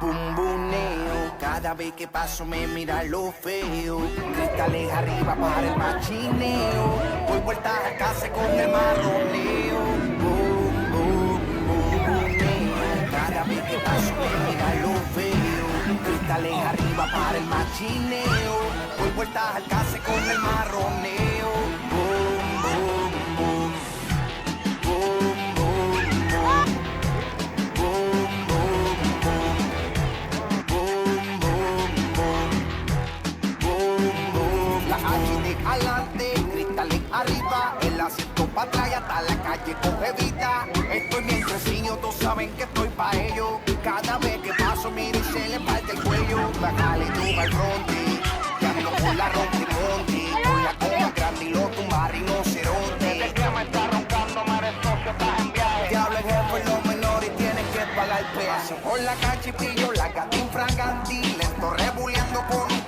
bumbuneo. Cada vez que paso me mira lo feo. Cristales arriba para el machineo. Voy vueltas a casa con el marroneo. Bum, bum, bumbuneo. Cada vez que paso me mira lo feo. Cristales arriba para el machineo. Voy vueltas al casa con el marroneo. Bum, bum, bum. Bum, bum, bum. Bum, bum, bum. Bum, bum, bum. Bum, bum. La H de adelante, cristales arriba, el asiento para atrás y hasta la calle coge vida. Estoy bien sencillo, todos saben que estoy pa' ello. Cada vez que paso, miro y se le parte el cuello. Bájale tú al fronte, que ando por la Monte, con la coma grande y lo tumba rinoceronte. Desde que me está roncando, madre socio, estás en viaje. Te habla el jefe, los menores tienen que pagar el peaje. Por la calle pillo, la gata infragantil, estoy rebuleando con un